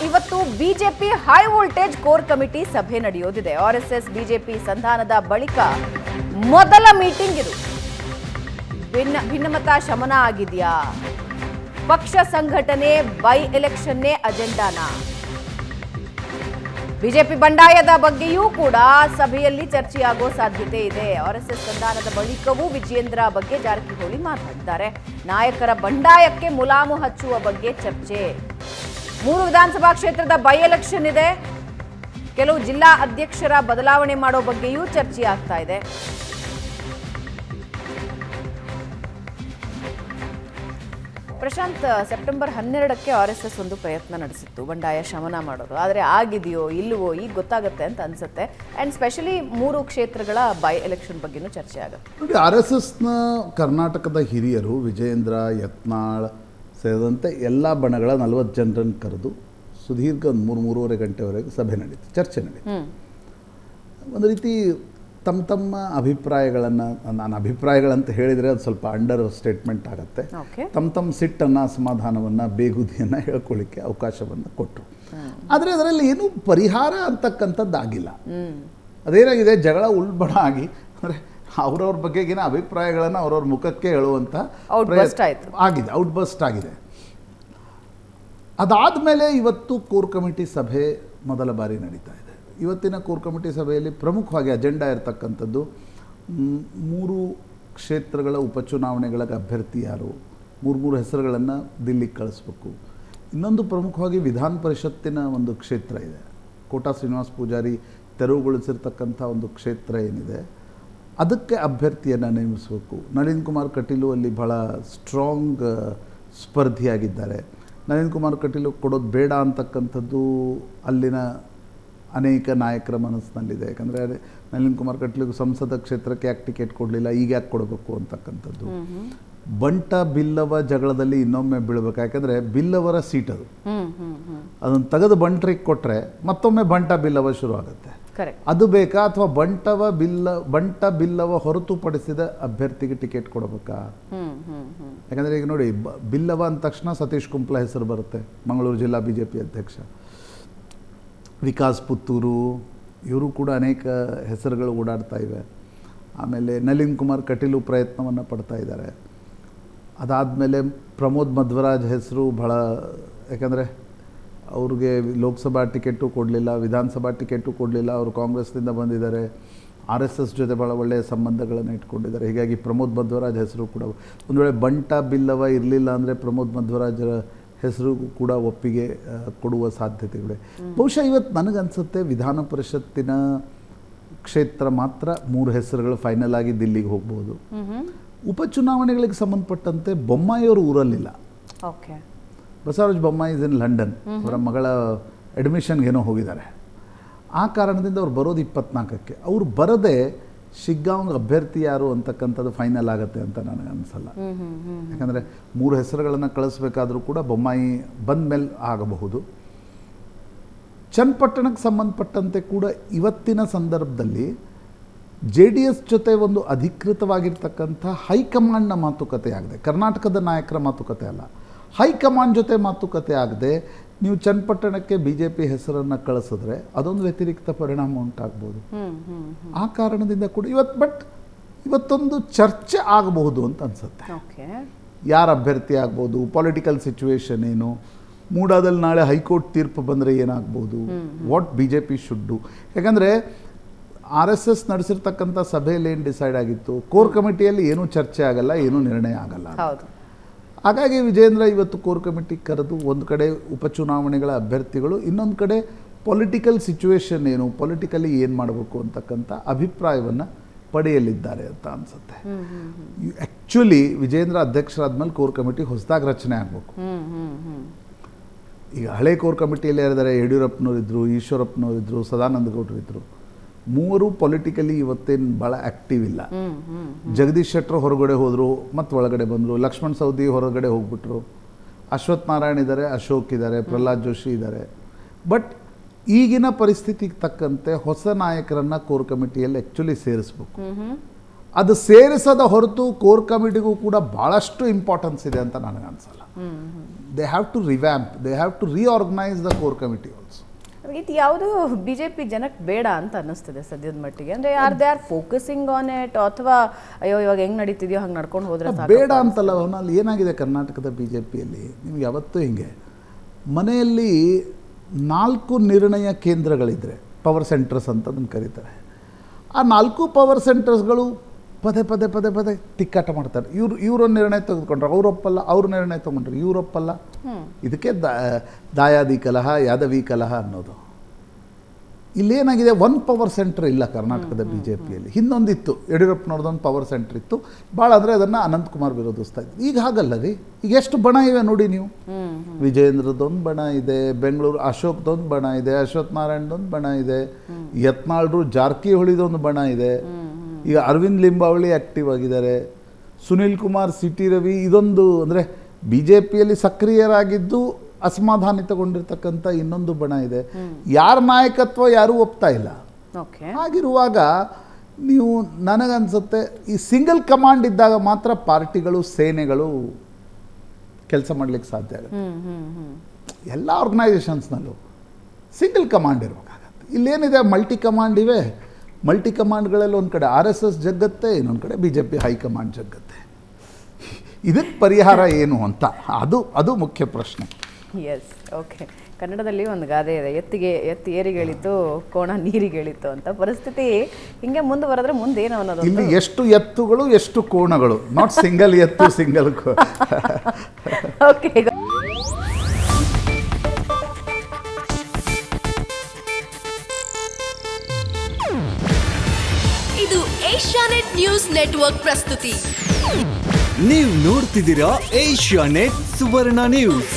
ಇವತ್ತು BJP high voltage core committee ಸಭೆ ನಡೆಯೋದಿದೆ. RSS BJP ಸಂಧಾನದ ಬಳಿಕ ಮೊದಲ ಮೀಟಿಂಗ್ ಇದು. ಭಿನ್ನಮತ ಶಮನ ಆಗಿದೆಯಾ? ಪಕ್ಷ ಸಂಘಟನೆ, ಬೈ ಎಲೆಕ್ಷನ್ನೇ ಅಜೆಂಡಾನ? ಬಿಜೆಪಿ ಬಂಡಾಯದ ಬಗ್ಗೆಯೂ ಕೂಡ ಸಭೆಯಲ್ಲಿ ಚರ್ಚೆಯಾಗೋ ಸಾಧ್ಯತೆ ಇದೆ. ಆರ್ಎಸ್ಎಸ್ ಸಂಧಾನದ ಬಳಿಕವೂ ವಿಜಯೇಂದ್ರ ಬಗ್ಗೆ ಜಾರಕಿಹೊಳಿ ಮಾತನಾಡಿದ್ದಾರೆ. ನಾಯಕರ ಬಂಡಾಯಕ್ಕೆ ಮುಲಾಮು ಹಚ್ಚುವ ಬಗ್ಗೆ ಚರ್ಚೆ. 3 ವಿಧಾನಸಭಾ ಕ್ಷೇತ್ರದ ಬೈ ಎಲೆಕ್ಷನ್ ಇದೆ. ಕೆಲವು ಜಿಲ್ಲಾ ಅಧ್ಯಕ್ಷರ ಬದಲಾವಣೆ ಮಾಡೋ ಬಗ್ಗೆಯೂ ಚರ್ಚೆ ಆಗ್ತಾ ಇದೆ. ಪ್ರಶಾಂತ್, ಸೆಪ್ಟೆಂಬರ್ 12ಕ್ಕೆ ಆರ್ಎಸ್ಎಸ್ ಒಂದು ಪ್ರಯತ್ನ ನಡೆಸಿತ್ತು ಬಂಡಾಯ ಶಮನ ಮಾಡೋದು. ಆದರೆ ಆಗಿದೆಯೋ ಇಲ್ಲವೋ ಈಗ ಗೊತ್ತಾಗುತ್ತೆ ಅಂತ ಅನ್ಸುತ್ತೆ. ಆ್ಯಂಡ್ ಸ್ಪೆಷಲಿ 3 ಕ್ಷೇತ್ರಗಳ ಬೈ ಎಲೆಕ್ಷನ್ ಬಗ್ಗೆನೂ ಚರ್ಚೆ ಆಗುತ್ತೆ. ನೋಡಿ, RSSನ ಕರ್ನಾಟಕದ ಹಿರಿಯರು ವಿಜಯೇಂದ್ರ, ಯತ್ನಾಳ್ ಸೇರಿದಂತೆ ಎಲ್ಲ ಬಣಗಳ 40 ಜನರನ್ನು ಕರೆದು ಸುದೀರ್ಘ 3-3.5 ಗಂಟೆವರೆಗೆ ಸಭೆ ನಡೀತು, ಚರ್ಚೆ ನಡೀತು. ಒಂದು ರೀತಿ ತಮ್ಮ ಅಭಿಪ್ರಾಯಗಳನ್ನು, ನಾನು ಅಭಿಪ್ರಾಯಗಳಂತ ಹೇಳಿದರೆ ಅದು ಸ್ವಲ್ಪ ಅಂಡರ್ ಸ್ಟೇಟ್ಮೆಂಟ್ ಆಗುತ್ತೆ. ತಮ್ಮ ಸಿಟ್ಟನ್ನು, ಅಸಮಾಧಾನವನ್ನು, ಬೇಗುದಿಯನ್ನು ಹೇಳ್ಕೊಳ್ಳಿಕ್ಕೆ ಅವಕಾಶವನ್ನು ಕೊಟ್ಟರು. ಆದರೆ ಅದರಲ್ಲಿ ಏನೂ ಪರಿಹಾರ ಅಂತಕ್ಕಂಥದ್ದಾಗಿಲ್ಲ. ಅದೇನಾಗಿದೆ, ಜಗಳ ಉಲ್ಬಣ ಆಗಿ ಅಂದರೆ ಅವ್ರವ್ರ ಬಗ್ಗೆಗಿನ ಅಭಿಪ್ರಾಯಗಳನ್ನು ಅವ್ರವ್ರ ಮುಖಕ್ಕೆ ಹೇಳುವಂಥ ಆಗಿದೆ, ಔಟ್ಬಸ್ಟ್ ಆಗಿದೆ. ಅದಾದಮೇಲೆ ಇವತ್ತು ಕೋರ್ ಕಮಿಟಿ ಸಭೆ ಮೊದಲ ಬಾರಿ ನಡೀತಾ ಇದೆ. ಇವತ್ತಿನ ಕೋರ್ ಕಮಿಟಿ ಸಭೆಯಲ್ಲಿ ಪ್ರಮುಖವಾಗಿ ಅಜೆಂಡಾ ಇರತಕ್ಕಂಥದ್ದು 3 ಕ್ಷೇತ್ರಗಳ ಉಪಚುನಾವಣೆಗಳಿಗೆ ಅಭ್ಯರ್ಥಿ ಯಾರು, 3 ಹೆಸರುಗಳನ್ನು ದಿಲ್ಲಿಗೆ ಕಳಿಸ್ಬೇಕು. ಇನ್ನೊಂದು ಪ್ರಮುಖವಾಗಿ ವಿಧಾನ ಪರಿಷತ್ತಿನ ಒಂದು ಕ್ಷೇತ್ರ ಇದೆ, ಕೋಟಾ ಶ್ರೀನಿವಾಸ ಪೂಜಾರಿ ತೆರವುಗೊಳಿಸಿರ್ತಕ್ಕಂಥ ಒಂದು ಕ್ಷೇತ್ರ ಏನಿದೆ, ಅದಕ್ಕೆ ಅಭ್ಯರ್ಥಿಯನ್ನು ನೇಮಿಸಬೇಕು. ನಳಿನ್ ಕುಮಾರ್ ಕಟೀಲು ಅಲ್ಲಿ ಭಾಳ ಸ್ಟ್ರಾಂಗ್ ಸ್ಪರ್ಧಿಯಾಗಿದ್ದಾರೆ. ನಳಿನ್ ಕುಮಾರ್ ಕಟೀಲು ಕೊಡೋದು ಬೇಡ ಅಂತಕ್ಕಂಥದ್ದು ಅಲ್ಲಿನ ಅನೇಕ ನಾಯಕರ ಮನಸ್ಸಿನಲ್ಲಿದೆ. ಯಾಕಂದರೆ ನಳಿನ್ ಕುಮಾರ್ ಕಟೀಲಿಗೆ ಸಂಸದ ಕ್ಷೇತ್ರಕ್ಕೆ ಯಾಕೆ ಟಿಕೆಟ್ ಕೊಡಲಿಲ್ಲ, ಈಗ ಯಾಕೆ ಕೊಡಬೇಕು ಅಂತಕ್ಕಂಥದ್ದು. ಬಂಟ ಬಿಲ್ಲವ ಜಗಳದಲ್ಲಿ ಇನ್ನೊಮ್ಮೆ ಬೀಳಬೇಕು. ಯಾಕಂದರೆ ಬಿಲ್ಲವರ ಸೀಟ್ ಅದನ್ನು ತೆಗೆದು ಬಂಟ್ರಿಗೆ ಕೊಟ್ಟರೆ ಮತ್ತೊಮ್ಮೆ ಬಂಟ ಬಿಲ್ಲವ ಶುರು ಆಗುತ್ತೆ. ಅದು ಬೇಕಾ, ಅಥವಾ ಬಂಟ ಬಿಲ್ಲವ ಹೊರತುಪಡಿಸಿದ ಅಭ್ಯರ್ಥಿಗೆ ಟಿಕೆಟ್ ಕೊಡಬೇಕಾ? ಯಾಕಂದರೆ ಈಗ ನೋಡಿ, ಬಿಲ್ಲವ ಅಂದ ತಕ್ಷಣ ಸತೀಶ್ ಕುಂಪ್ಲ ಹೆಸರು ಬರುತ್ತೆ, ಮಂಗಳೂರು ಜಿಲ್ಲಾ ಬಿಜೆಪಿ ಅಧ್ಯಕ್ಷ. ವಿಕಾಸ್ ಪುತ್ತೂರು, ಇವರು ಕೂಡ ಅನೇಕ ಹೆಸರುಗಳು ಓಡಾಡ್ತಾ ಇವೆ. ಆಮೇಲೆ ನಳಿನ್ ಕುಮಾರ್ ಕಟೀಲು ಪ್ರಯತ್ನವನ್ನು ಪಡ್ತಾ ಇದ್ದಾರೆ. ಅದಾದಮೇಲೆ ಪ್ರಮೋದ್ ಮಧ್ವರಾಜ್ ಹೆಸರು ಭಾಳ, ಯಾಕಂದರೆ ಅವ್ರಿಗೆ ಲೋಕಸಭಾ ಟಿಕೆಟು ಕೊಡಲಿಲ್ಲ, ವಿಧಾನಸಭಾ ಟಿಕೆಟು ಕೊಡಲಿಲ್ಲ. ಅವರು ಕಾಂಗ್ರೆಸ್ನಿಂದ ಬಂದಿದ್ದಾರೆ, RSS ಜೊತೆ ಭಾಳ ಒಳ್ಳೆಯ ಸಂಬಂಧಗಳನ್ನು ಇಟ್ಕೊಂಡಿದ್ದಾರೆ. ಹೀಗಾಗಿ ಪ್ರಮೋದ್ ಮಧ್ವರಾಜ್ ಹೆಸರು ಕೂಡ, ಒಂದು ವೇಳೆ ಬಂಟ ಬಿಲ್ಲವ ಇರಲಿಲ್ಲ ಅಂದರೆ ಪ್ರಮೋದ್ ಮಧ್ವರಾಜರ ಹೆಸರು ಕೂಡ ಒಪ್ಪಿಗೆ ಕೊಡುವ ಸಾಧ್ಯತೆಗಳಿವೆ. ಬಹುಶಃ ಇವತ್ತು ನನಗನ್ಸುತ್ತೆ ವಿಧಾನ ಪರಿಷತ್ತಿನ ಕ್ಷೇತ್ರ ಮಾತ್ರ 3 ಹೆಸರುಗಳು ಫೈನಲ್ ಆಗಿ ದಿಲ್ಲಿಗೆ ಹೋಗ್ಬೋದು. ಉಪಚುನಾವಣೆಗಳಿಗೆ ಸಂಬಂಧಪಟ್ಟಂತೆ ಬೊಮ್ಮಾಯಿಯವರು ಊರಲ್ಲಿಲ್ಲ. Basavaraj Bommai is in London, ಅವರ ಮಗಳ ಅಡ್ಮಿಷನ್ಗೆ ಏನೋ ಹೋಗಿದ್ದಾರೆ. ಆ ಕಾರಣದಿಂದ ಅವ್ರು ಬರೋದು 24ಕ್ಕೆ. ಅವ್ರು ಬರದೆ ಶಿಗ್ಗಾಂವ್ ಅಭ್ಯರ್ಥಿ ಯಾರು ಅಂತಕ್ಕಂಥದ್ದು ಫೈನಲ್ ಆಗುತ್ತೆ ಅಂತ ನನಗೆ ಅನಿಸಲ್ಲ. ಯಾಕಂದರೆ 3 ಹೆಸರುಗಳನ್ನು ಕಳಿಸ್ಬೇಕಾದ್ರೂ ಕೂಡ ಬೊಮ್ಮಾಯಿ ಬಂದ ಮೇಲೆ ಆಗಬಹುದು. ಚನ್ನಪಟ್ಟಣಕ್ಕೆ ಸಂಬಂಧಪಟ್ಟಂತೆ ಕೂಡ ಇವತ್ತಿನ ಸಂದರ್ಭದಲ್ಲಿ JDS ಜೊತೆ ಒಂದು ಅಧಿಕೃತವಾಗಿರ್ತಕ್ಕಂಥ ಹೈಕಮಾಂಡ್ನ ಮಾತುಕತೆ ಆಗಿದೆ. ಕರ್ನಾಟಕದ ನಾಯಕರ ಮಾತುಕತೆ ಅಲ್ಲ, ಹೈಕಮಾಂಡ್ ಜೊತೆ ಮಾತುಕತೆ ಆಗದೆ ನೀವು ಚನ್ನಪಟ್ಟಣಕ್ಕೆ BJP ಹೆಸರನ್ನು ಕಳಿಸಿದ್ರೆ ಅದೊಂದು ವ್ಯತಿರಿಕ್ತ ಪರಿಣಾಮ ಉಂಟಾಗ್ಬೋದು. ಆ ಕಾರಣದಿಂದ ಕೂಡ ಇವತ್ತೊಂದು ಚರ್ಚೆ ಆಗಬಹುದು ಅಂತ ಅನ್ಸುತ್ತೆ. ಯಾರು ಅಭ್ಯರ್ಥಿ ಆಗ್ಬೋದು, ಪೊಲಿಟಿಕಲ್ ಸಿಚುವೇಶನ್ ಏನು, ಮೂಡಾದಲ್ಲಿ ನಾಳೆ ಹೈಕೋರ್ಟ್ ತೀರ್ಪು ಬಂದರೆ ಏನಾಗ್ಬೋದು, ವಾಟ್ BJP ಶುಡ್ ಡು. ಯಾಕಂದರೆ RSS ನಡೆಸಿರ್ತಕ್ಕಂಥ ಸಭೆಯಲ್ಲಿ ಏನು ಡಿಸೈಡ್ ಆಗಿತ್ತು, ಕೋರ್ ಕಮಿಟಿಯಲ್ಲಿ ಏನೂ ಚರ್ಚೆ ಆಗಲ್ಲ, ಏನೂ ನಿರ್ಣಯ ಆಗಲ್ಲ. ಹಾಗಾಗಿ ವಿಜಯೇಂದ್ರ ಇವತ್ತು ಕೋರ್ ಕಮಿಟಿ ಕರೆದು ಒಂದು ಕಡೆ ಉಪಚುನಾವಣೆಗಳ ಅಭ್ಯರ್ಥಿಗಳು, ಇನ್ನೊಂದು ಕಡೆ ಪೊಲಿಟಿಕಲ್ ಸಿಚುವೇಶನ್ ಏನು, ಪೊಲಿಟಿಕಲಿ ಏನು ಮಾಡಬೇಕು ಅಂತಕ್ಕಂಥ ಅಭಿಪ್ರಾಯವನ್ನು ಪಡೆಯಲಿದ್ದಾರೆ ಅಂತ ಅನಿಸುತ್ತೆ. ಆ್ಯಕ್ಚುಲಿ ವಿಜಯೇಂದ್ರ ಅಧ್ಯಕ್ಷರಾದ್ಮೇಲೆ ಕೋರ್ ಕಮಿಟಿ ಹೊಸದಾಗಿ ರಚನೆ ಆಗಬೇಕು. ಈಗ ಹಳೆ ಕೋರ್ ಕಮಿಟಿಯಲ್ಲಿ ಯಾರಿದ್ದಾರೆ, ಯಡಿಯೂರಪ್ಪನವರಿದ್ದರು, ಈಶ್ವರಪ್ಪನವರಿದ್ದರು, ಸದಾನಂದ ಗೌಡರು ಇದ್ದರು. 3 ಪೊಲಿಟಿಕಲಿ ಇವತ್ತೇನು ಭಾಳ ಆ್ಯಕ್ಟಿವ್ ಇಲ್ಲ. ಜಗದೀಶ್ ಶೆಟ್ಟರ್ ಹೊರಗಡೆ ಹೋದರು, ಮತ್ತು ಒಳಗಡೆ ಬಂದರು. ಲಕ್ಷ್ಮಣ್ ಸವದಿ ಹೊರಗಡೆ ಹೋಗ್ಬಿಟ್ರು. ಅಶ್ವಥ್ ನಾರಾಯಣ್ ಇದ್ದಾರೆ, ಅಶೋಕ್ ಇದ್ದಾರೆ, ಪ್ರಹ್ಲಾದ್ ಜೋಶಿ ಇದ್ದಾರೆ. ಬಟ್ ಈಗಿನ ಪರಿಸ್ಥಿತಿಗೆ ತಕ್ಕಂತೆ ಹೊಸ ನಾಯಕರನ್ನು ಕೋರ್ ಕಮಿಟಿಯಲ್ಲಿ ಆ್ಯಕ್ಚುಲಿ ಸೇರಿಸ್ಬೇಕು. ಅದು ಸೇರಿಸದ ಹೊರತು ಕೋರ್ ಕಮಿಟಿಗೂ ಕೂಡ ಭಾಳಷ್ಟು ಇಂಪಾರ್ಟೆನ್ಸ್ ಇದೆ ಅಂತ ನನಗೆ ಅನಿಸಲ್ಲ. They have to revamp, they have to reorganise the core committee also. ಇದು ಯಾವುದು ಬಿಜೆಪಿ ಜನಕ್ಕೆ ಬೇಡ ಅಂತ ಅನ್ನಿಸ್ತದೆ ಸದ್ಯದ ಮಟ್ಟಿಗೆ. ಅಂದರೆ they are focusing on it, ಅಥವಾ ಅಯ್ಯೋ ಇವಾಗ ಹೆಂಗೆ ನಡೀತಿದೆಯೋ ಹಂಗೆ ನಡ್ಕೊಂಡು ಹೋದ್ರೆ ಬೇಡ ಅಂತಲ್ಲ. ಅವನಲ್ಲಿ ಏನಾಗಿದೆ ಕರ್ನಾಟಕದ ಬಿ ಜೆ ಪಿಯಲ್ಲಿ, ನಿಮ್ಗೆ ಯಾವತ್ತೂ ಹಿಂಗೆ ಮನೆಯಲ್ಲಿ 4 ನಿರ್ಣಯ ಕೇಂದ್ರಗಳಿದ್ದರೆ, ಪವರ್ ಸೆಂಟರ್ಸ್ ಅಂತ ಅದನ್ನು ಕರೀತಾರೆ. ಆ 4 ಪವರ್ ಸೆಂಟರ್ಸ್ಗಳು ಪದೇ ಪದೇ ಪದೇ ಪದೇ ತಿಕ್ಕಾಟ ಮಾಡ್ತಾರೆ. ಇವರೊಂದು ನಿರ್ಣಯ ತೆಗೆದುಕೊಂಡ್ರೆ ಅವರೊಪ್ಪಲ್ಲ, ಅವ್ರ ನಿರ್ಣಯ ತೊಗೊಂಡ್ರೆ ಇವರೊಪ್ಪಲ್ಲ. ಇದಕ್ಕೆ ದಾಯಾದಿ ಕಲಹ, ಯಾದವಿ ಕಲಹ ಅನ್ನೋದು. ಇಲ್ಲೇನಾಗಿದೆ, 1 ಪವರ್ ಸೆಂಟರ್ ಇಲ್ಲ ಕರ್ನಾಟಕದ ಬಿ ಜೆ ಪಿಯಲ್ಲಿ. ಹಿಂದೊಂದಿತ್ತು, ಯಡಿಯೂರಪ್ಪನವ್ರದ್ದೊಂದು ಪವರ್ ಸೆಂಟರ್ ಇತ್ತು, ಭಾಳ ಅಂದರೆ ಅದನ್ನು ಅನಂತಕುಮಾರ್ ವಿರೋಧಿಸ್ತಾ ಇದ್ರು. ಈಗ ಹಾಗಲ್ಲ ರೀ. ಈಗ ಎಷ್ಟು ಬಣ ಇವೆ ನೋಡಿ ನೀವು. ವಿಜಯೇಂದ್ರದೊಂದು ಬಣ ಇದೆ, ಬೆಂಗಳೂರು ಅಶೋಕ್ದೊಂದು ಬಣ ಇದೆ, ಅಶ್ವಥ್ ನಾರಾಯಣದೊಂದು ಬಣ ಇದೆ, ಯತ್ನಾಳ್ರು ಜಾರಕಿಹೊಳಿದೊಂದು ಬಣ ಇದೆ, ಈಗ ಅರವಿಂದ್ ಲಿಂಬಾವಳಿ ಆ್ಯಕ್ಟಿವ್ ಆಗಿದ್ದಾರೆ, ಸುನಿಲ್ ಕುಮಾರ್, ಸಿ ಟಿ ರವಿ, ಇದೊಂದು ಅಂದರೆ ಬಿ ಜೆ ಪಿಯಲ್ಲಿ ಸಕ್ರಿಯರಾಗಿದ್ದು ಅಸಮಾಧಾನಿತಗೊಂಡಿರ್ತಕ್ಕಂಥ ಇನ್ನೊಂದು ಬಣ ಇದೆ. ಯಾರ ನಾಯಕತ್ವ ಯಾರೂ ಒಪ್ತಾ ಇಲ್ಲ. ಹಾಗಿರುವಾಗ ನೀವು, ನನಗನ್ಸುತ್ತೆ ಈ ಸಿಂಗಲ್ ಕಮಾಂಡ್ ಇದ್ದಾಗ ಮಾತ್ರ ಪಾರ್ಟಿಗಳು, ಸೇನೆಗಳು ಕೆಲಸ ಮಾಡಲಿಕ್ಕೆ ಸಾಧ್ಯ ಆಗುತ್ತೆ. ಎಲ್ಲ ಆರ್ಗನೈಸೇಷನ್ಸ್ನಲ್ಲೂ ಸಿಂಗಲ್ ಕಮಾಂಡ್ ಇರಬೇಕಾಗತ್ತೆ. ಇಲ್ಲೇನಿದೆ, ಮಲ್ಟಿ ಕಮಾಂಡ್ ಇವೆ. ಮಲ್ಟಿ ಕಮಾಂಡ್ಗಳಲ್ಲಿ ಒಂದು ಕಡೆ RSS ಜಗ್ಗತ್ತೆ, ಇನ್ನೊಂದು ಕಡೆ ಬಿ ಜೆ ಪಿ ಹೈಕಮಾಂಡ್ ಜಗ್ಗತ್ತೆ. ಇದಕ್ಕೆ ಪರಿಹಾರ ಏನು ಅಂತ ಅದು ಮುಖ್ಯ ಪ್ರಶ್ನೆ. Yes, okay. ಕನ್ನಡದಲ್ಲಿ ಒಂದು ಗಾದೆ ಇದೆ, ಎತ್ತಿ ಏರಿಗೆಳಿತು, ಕೋಣ ನೀರಿಗೆಳಿತು ಅಂತ. ಪರಿಸ್ಥಿತಿ ಹಿಂಗೆ ಮುಂದುವರೆದ್ರೆ ಮುಂದೇನು ಅನ್ನೋದು. ಇಲ್ಲಿ ಎಷ್ಟು ಎತ್ತುಗಳು, ಎಷ್ಟು ಕೋಣಗಳು, ನಾಟ್ ಸಿಂಗಲ್ ಎತ್ತು, ಸಿಂಗಲ್ ಓಕೆ. ಇದು ಏಷ್ಯಾನೆಟ್ ನ್ಯೂಸ್ ನೆಟ್ವರ್ಕ್ ಪ್ರಸ್ತುತಿ. ನೀವು ನೋಡ್ತಿದ್ದೀರಾ ಏಷ್ಯಾನೆಟ್ ಸುವರ್ಣ ನ್ಯೂಸ್.